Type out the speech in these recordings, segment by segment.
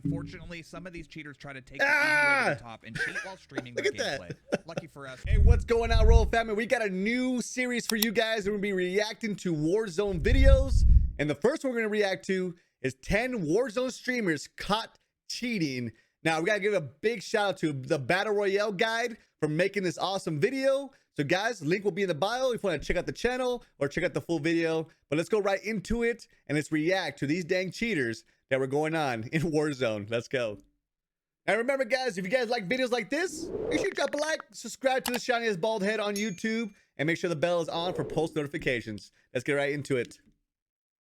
unfortunately, some of these cheaters try to take the easy way to the top and cheat while streaming their gameplay. Lucky for us. Hey, what's going on, Royal Family? We got a new series for you guys. We're gonna be reacting to Warzone videos, and the first one we're gonna react to is 10 Warzone streamers caught cheating. Now, we gotta give a big shout out to the Battle Royale guide for making this awesome video. So guys, link will be in the bio if you want to check out the channel or check out the full video. But let's go right into it and let's react to these dang cheaters that were going on in Warzone. Let's go. And remember, guys, if you guys like videos like this, make sure you drop a like, subscribe to the Shiniest Bald Head on YouTube, and make sure the bell is on for post notifications. Let's get right into it.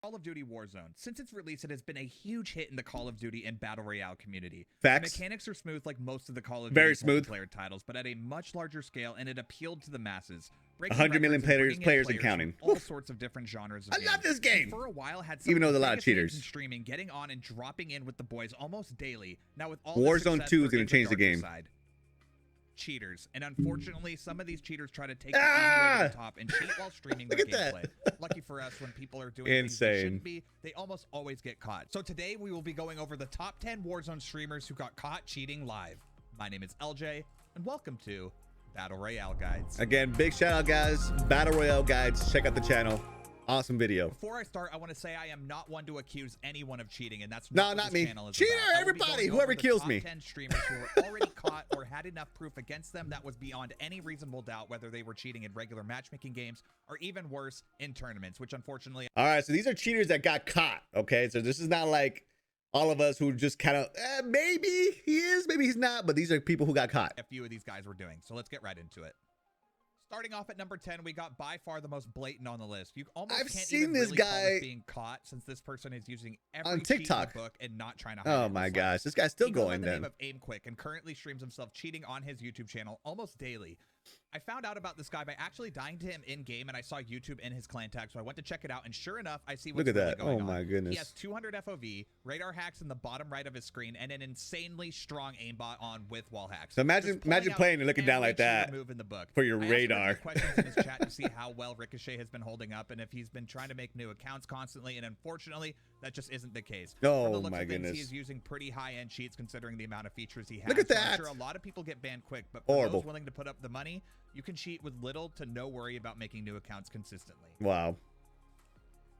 Call of Duty Warzone. Since its release, it has been a huge hit in the Call of Duty and Battle Royale community. Facts. The mechanics are smooth like most of the Call of Very Duty smooth player titles, but at a much larger scale, and it appealed to the masses. 100 million players and counting. All sorts of different genres of I love this game. And for a while, had some even though of there's the a lot of biggest names cheaters. in streaming, getting on and dropping in with the boys almost daily. Now with all Warzone 2 is going to change the game. Cheaters, and unfortunately, some of these cheaters try to take the easy way to the top and cheat while streaming their gameplay. Lucky for us, when people are doing things they shouldn't be, they almost always get caught. So today we will be going over the top 10 Warzone streamers who got caught cheating live. My name is LJ, and welcome to Battle Royale Guides. Again, big shout out, guys. Battle Royale Guides. Check out the channel. Awesome video. Before I start, I want to say I am not one to accuse anyone of cheating, and that's not me. Cheater, everybody, whoever kills me. 10 streamers who were already caught or had enough proof against them that was beyond any reasonable doubt, whether they were cheating in regular matchmaking games or even worse, in tournaments, which unfortunately. All right, so these are cheaters that got caught. Okay, so this is not like all of us who just kind of maybe he is, maybe he's not, but these are people who got caught. A few of these guys were doing. So let's get right into it. Starting off at number 10, we got by far the most blatant on the list. You almost I've can't seen even this really guy call this being caught, since this person is using every on TikTok cheat in the book and not trying to hide Oh it. my gosh, this guy's still he goes going by the then. name of Aim Quick and currently streams himself cheating on his YouTube channel almost daily. I found out about this guy by actually dying to him in game, and I saw YouTube in his clan tag, so I went to check it out, and sure enough, I see what's Look at really that. going Oh my on. goodness. He has 200 FOV, radar hacks in the bottom right of his screen, and an insanely strong aimbot on with wall hacks. So imagine playing and looking down like that move in the book. for your I radar. asked him a few questions in his chat to see how well Ricochet has been holding up, and if he's been trying to make new accounts constantly, and unfortunately, that just isn't the case. Oh From the looks my of things, goodness. he is using pretty high-end cheats considering the amount of features he has. Look at So that. I'm sure a lot of people get banned quick, but for Horrible. those willing to put up the money, you can cheat with little to no worry about making new accounts consistently. Wow.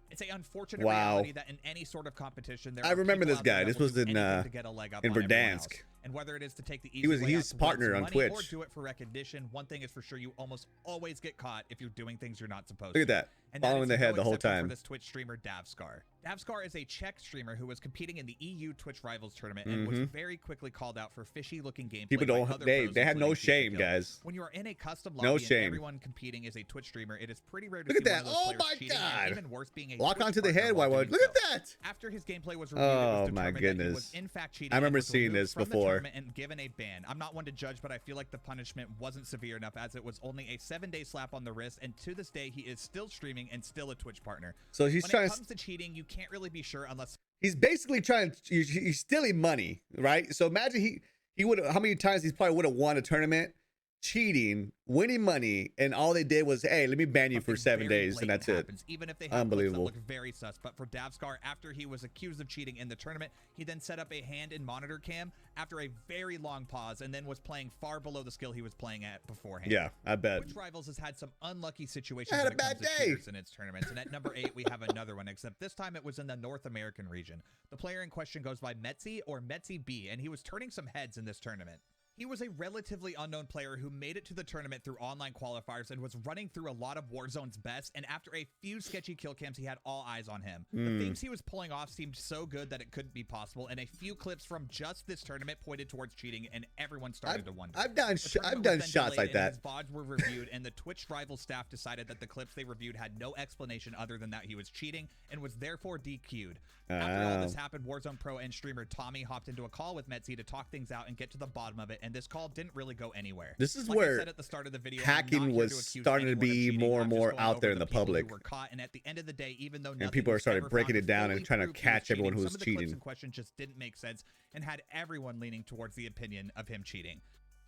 It's an unfortunate reality that in any sort of competition, there I are remember people this out there guy. that This will was do in anything to get a leg up in on everyone Verdansk. else. And whether it is to take the easy way out He's to win partner some on money Twitch. or do it for recognition, one thing is for sure: you almost always get caught if you're doing things you're not supposed Look to. at that. And Following the is head no the whole exception time. For this Twitch streamer Davskar. Davskar is a Czech streamer who was competing in the EU Twitch Rivals tournament and was very quickly called out for fishy-looking gameplay. People don't. by other They pros, had no including shame, Superkill. guys. When you are in a custom No lobby shame. and everyone competing is a Twitch streamer, it is pretty rare to Look see at one that. of those Oh players my cheating, and God. even worse, being a Lock Twitch onto the partner head. while Why would? doing Look so. at that. After his gameplay was reviewed, Oh, it was my determined that he goodness. was in fact cheating. I remember and was seeing removed this from the before. tournament and given a ban. I'm not one to judge, but I feel like the punishment wasn't severe enough, as it was only a 7-day slap on the wrist, and to this day he is still streaming and still a Twitch partner. So he's When trying. it comes to cheating, you can't really be sure unless He's basically trying. He's stealing money, right? So imagine he would. How many times he probably would have won a tournament, cheating, winning money, and all they did was, hey, let me ban you for something 7 very days, and blatant that's happens, even if they have Unbelievable. clips that look very sus. But for Davskar, after he was accused of cheating in the tournament, he then set up a hand and monitor cam after a very long pause, and then was playing far below the skill he was playing at beforehand. Yeah, I bet. Twitch Rivals has had some unlucky situations I had when a it bad comes to day. cheaters in its tournaments. And at number 8, we have another one, except this time it was in the North American region. The player in question goes by Metzi or Metzi B, and he was turning some heads in this tournament. He was a relatively unknown player who made it to the tournament through online qualifiers and was running through a lot of Warzone's best, and after a few sketchy kill cams, he had all eyes on him. The things he was pulling off seemed so good that it couldn't be possible, and a few clips from just this tournament pointed towards cheating, and everyone started to wonder. I've done The tournament done was then shots delayed like that. and his VODs were reviewed, and the Twitch rival staff decided that the clips they reviewed had no explanation other than that he was cheating and was therefore DQ'd. After all this happened, Warzone Pro and streamer Tommy hopped into a call with Metzi to talk things out and get to the bottom of it, and this call didn't really go anywhere. This is Like I where said at the start of the video, hacking I'm not here was to accuse starting to anyone of be cheating. more and I'm just more going out over there in the people who public. were caught, and at the end of the day, even though And people was started ever breaking found it down fully and trying to proof he catch cheating, everyone who was some of the clips cheating. in question just didn't make sense and had everyone leaning towards the opinion of him cheating.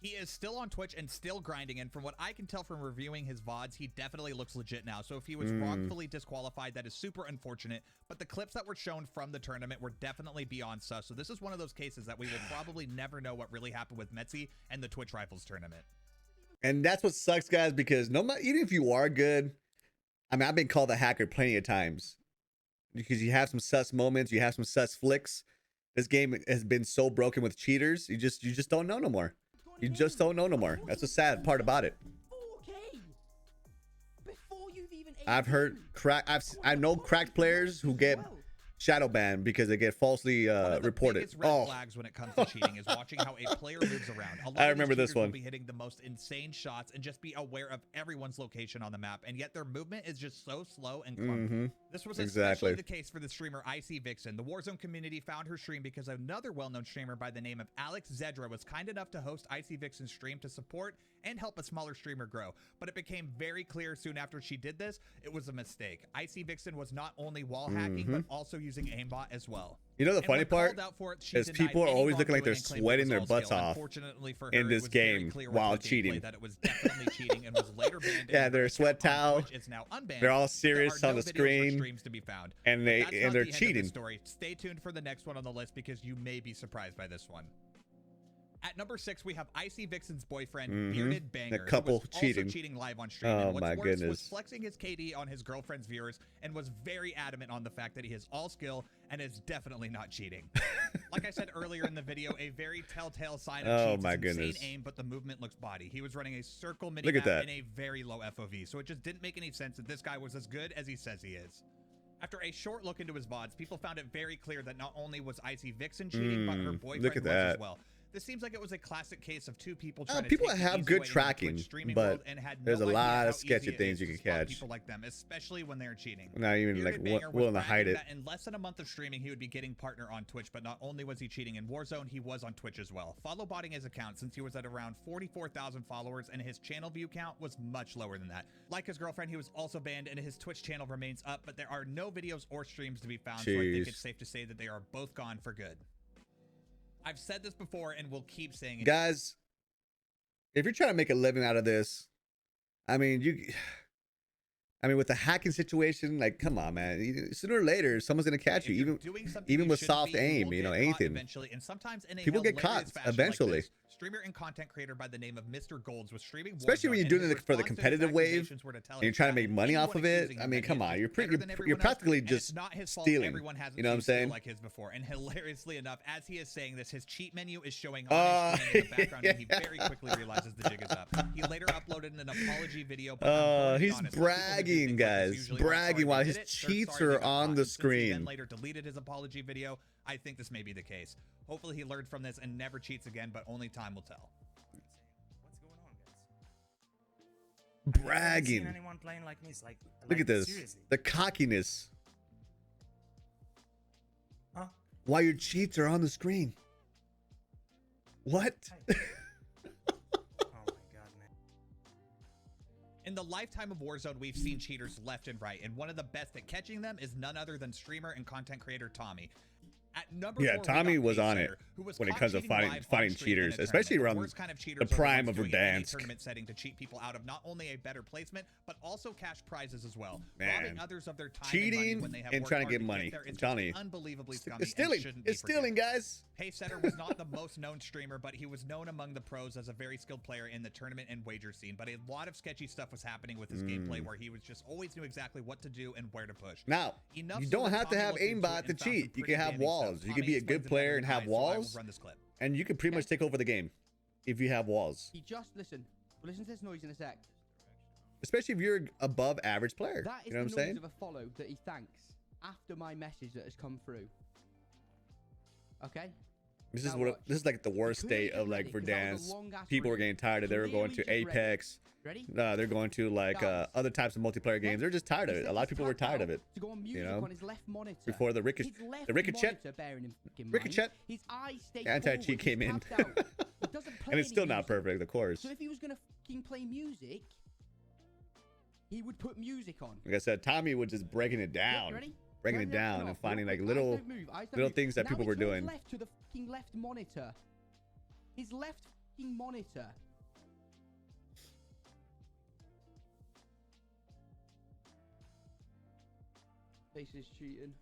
He is still on Twitch and still grinding, and from what I can tell from reviewing his VODs, he definitely looks legit now. So if he was wrongfully disqualified, that is super unfortunate, but the clips that were shown from the tournament were definitely beyond sus. So this is one of those cases that we will probably never know what really happened with Mugzy and the Twitch Rifles tournament. And that's what sucks, guys, because no matter, even if you are good, I mean, I've been called a hacker plenty of times because you have some sus moments, you have some sus flicks. This game has been so broken with cheaters, you just don't know no more. You just don't know no more. That's the sad part about it. I've heard I know cracked players who get shadow banned because they get falsely reported. Red flags when it comes to cheating is watching how a player moves around. A lot I of remember these this one. will be hitting the most insane shots and just be aware of everyone's location on the map, and yet their movement is just so slow and clunky. This was especially the case for the streamer Icy Vixen. The Warzone community found her stream because another well-known streamer by the name of Alex Zedra was kind enough to host Icy Vixen's stream to support and help a smaller streamer grow. But it became very clear soon after she did this, it was a mistake. Icy Vixen was not only wall hacking, but also using aimbot as well. You know the funny part is people are always looking like they're sweating their butts off in this game while cheating. That it was definitely cheating and was later banned. Yeah, they're sweat towel. It's now unbanned. They're all serious on the screen, streams to be found. And they're cheating. Story. Stay tuned for the next one on the list because you may be surprised by this one. At number 6, we have Icy Vixen's boyfriend, Bearded Banger, the couple who was also cheating live on stream. Oh and my what's worse goodness. was flexing his KD on his girlfriend's viewers and was very adamant on the fact that he has all skill and is definitely not cheating. Like I said earlier in the video, a very telltale sign of cheats is insane aim, but the movement looks body. He was running a circle minimap in a very low FOV, so it just didn't make any sense that this guy was as good as he says he is. After a short look into his VODs, people found it very clear that not only was Icy Vixen cheating, but her boyfriend was as well. This seems like it was a classic case of two people trying to people take have good tracking, but there's a lot of sketchy things you can catch. People like them, especially when they're cheating. Not even like willing to hide it. In less than a month of streaming, he would be getting partner on Twitch, but not only was he cheating in Warzone, he was on Twitch as well. Follow botting his account since he was at around 44,000 followers, and his channel view count was much lower than that. Like his girlfriend, he was also banned, and his Twitch channel remains up, but there are no videos or streams to be found, so I think it's safe to say that they are both gone for good. I've said this before and will keep saying it. Guys, if you're trying to make a living out of this, I mean, with the hacking situation, like, come on, man. Sooner or later, someone's gonna catch you, even with soft aim, you know, anything. Eventually, and sometimes in a people get caught eventually. Like streamer and content creator by the name of Mr. Golds was streaming, especially when you're doing it for the competitive wave and you're trying to make money off of it. I mean, come on, you're practically just stealing. You know what I'm saying? Like his before, and hilariously enough, as he is saying this, his cheat menu is showing on his screen in the background, and he very quickly realizes the jig is up. He later uploaded an apology video. He's bragging, guys, bragging while his cheats are on the screen. Then later deleted his apology video. I think this may be the case. Hopefully he learned from this and never cheats again, but only time will tell. What's going on, guys? Bragging. Anyone playing like me? Look at this. Seriously. The cockiness. Huh? While your cheats are on the screen. What? In the lifetime of Warzone, we've seen cheaters left and right, and one of the best at catching them is none other than streamer and content creator Tommy. At number 4, Tommy was on it when it comes to finding cheaters, especially around the prime of Verdansk. Tournament setting to cheat people out of not only a better placement, but also cash prizes as well. Man, robbing others of their time cheating and, money when they have and trying to get money. I'm telling you, unbelievably scummy. It's stealing, guys. Paysetter was not the most known streamer, but he was known among the pros as a very skilled player in the tournament and wager scene. But a lot of sketchy stuff was happening with his gameplay, where he was just always knew exactly what to do and where to push. Now, you don't have to have aimbot to cheat. You can have walls. You can be a good player and have walls, and you can pretty much take over the game if you have walls. Listen to this noise in a sec. Especially if you're above average player. That is you know what I'm saying? Of a follow that he thanks after my message that has come through. Okay. This is like the worst state of like Verdansk. People were getting tired of. They were going to Apex. Ready? They're going to like other types of multiplayer games. They're just tired of it. A lot of people were tired of it. You know, on his left monitor. Before the ricochet, His eyes stay anti-cheat came in, and it's still not perfect, of course. So if he was gonna fucking play music, he would put music on. Like I said, Tommy was just breaking it down. Breaking it down and finding like little things that people were doing. Left to the fucking left monitor. His left fucking monitor. Face is cheating,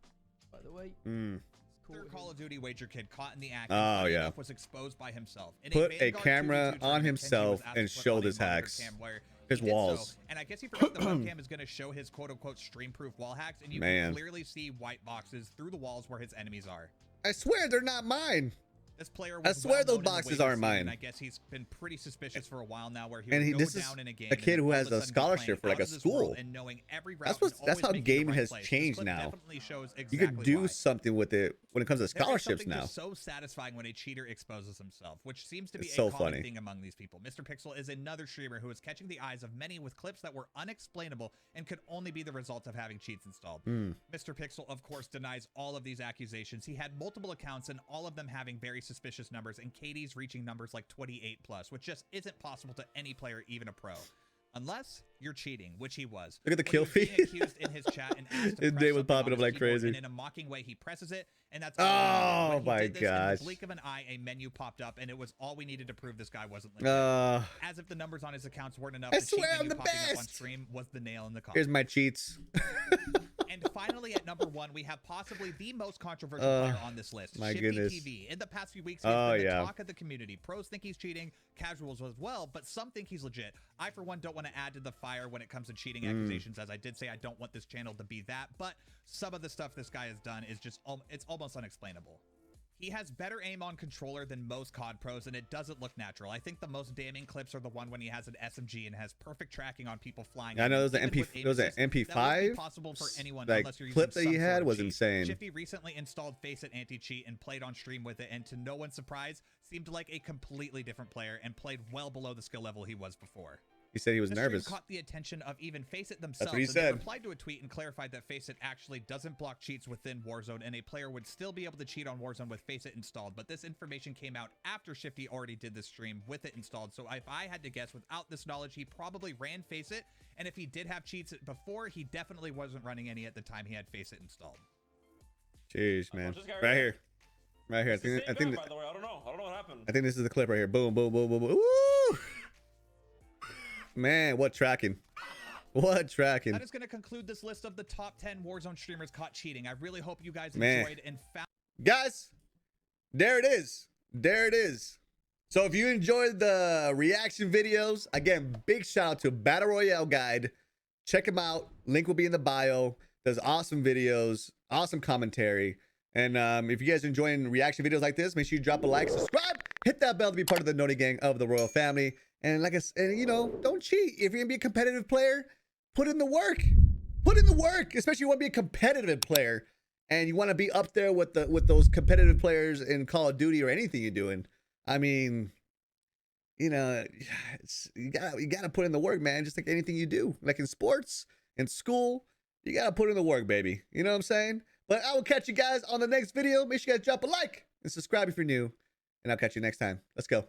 by the way. Another Call of Duty wager kid caught in the act. Oh, and yeah. enough was exposed by himself. In Put a Vanguard camera 2v2 on tournament, himself Kenji was asked and to put showed on a his monitor hacks. cam where His he did walls. so, and I guess he forgot the webcam is going to show his quote-unquote stream-proof wall hacks, and you Man. can clearly see white boxes through the walls where his enemies are. I swear they're not mine. This player I was swear well those known in the boxes wager aren't scene, mine. and I guess he's been pretty suspicious for a while now, where he And would go this is down in a game a kid and who all has of a a sudden be scholarship playing for, like, out a of this school. world and knowing every route That's and always how making the gaming right has place. This changed clip now. definitely shows You exactly could do why. something with it when it comes to There is scholarships something now. just so satisfying when a cheater exposes himself, which seems to be It's a so common funny. thing among these people. Mr. Pixel is another streamer who is catching the eyes of many with clips that were unexplainable and could only be the result of having cheats installed. Mr. Pixel, of course, denies all of these accusations. He had multiple accounts and all of them having very suspicious numbers, and KD's reaching numbers like 28 plus, which just isn't possible to any player, even a pro. Unless you're cheating, which he was. Look at the When kill he was being feed. accused in his chat and asked to His press name was something popping on up his like keyboard, crazy. and in a mocking way, he presses it, and that's all Oh, he needed. When my he did this, in gosh. the blink of an eye, a menu popped up, and it was all we needed to prove this guy wasn't legit. As if the numbers on his accounts weren't enough, I the cheat swear I'm menu the popping up on best. stream was the nail in the coffin. Here's my cheats. And finally, at number 1, we have possibly the most controversial player on this list, my Shifty goodness. TV. In the past few weeks, he's been the yeah. talk of the community. Pros think he's cheating, casuals as well, but some think he's legit. I, for one, don't want to add to the fire when it comes to cheating accusations, as I did say I don't want this channel to be that, but some of the stuff this guy has done is just, it's almost unexplainable. He has better aim on controller than most COD pros, and it doesn't look natural. I think the most damning clips are the one when he has an SMG and has perfect tracking on people flying. I know in. those are Even with aim assist, that wouldn't be MP5. possible for anyone Like, unless you're clip using that he some had sort of was cheat. insane. Shifty recently installed Faceit anti-cheat and played on stream with it, and to no one's surprise, seemed like a completely different player and played well below the skill level he was before. He said he was The nervous. stream caught the attention of even Faceit themselves. what he and they said. replied to a tweet and clarified that Faceit actually doesn't block cheats within Warzone, and a player would still be able to cheat on Warzone with Faceit installed. But this information came out after Shifty already did the stream with it installed. So if I had to guess, without this knowledge, he probably ran Faceit. And if he did have cheats before, he definitely wasn't running any at the time he had Faceit installed. Jeez, man. this guy Right right here. Right here. It's the same guy, by the way. I don't know what happened. I think this is the clip right here. Boom, boom, boom, boom, boom. Woo! Man, what tracking. What tracking. That is going to conclude this list of the top 10 Warzone streamers caught cheating. I really hope you guys Man. enjoyed and found... Guys, there it is. There it is. So if you enjoyed the reaction videos, again, big shout out to Battle Royale Guide. Check him out. Link will be in the bio. Does awesome videos, awesome commentary. And if you guys are enjoying reaction videos like this, make sure you drop a like, subscribe, hit that bell to be part of the Noni Gang of the Royal Family. And like I said, you know, don't cheat. If you're gonna be a competitive player, put in the work. Put in the work, especially if you want to be a competitive player and you want to be up there with those competitive players in Call of Duty or anything you're doing. I mean, you know, you gotta put in the work, man. Just like anything you do, like in sports, in school, you gotta put in the work, baby. You know what I'm saying? But I will catch you guys on the next video. Make sure you guys drop a like and subscribe if you're new, and I'll catch you next time. Let's go.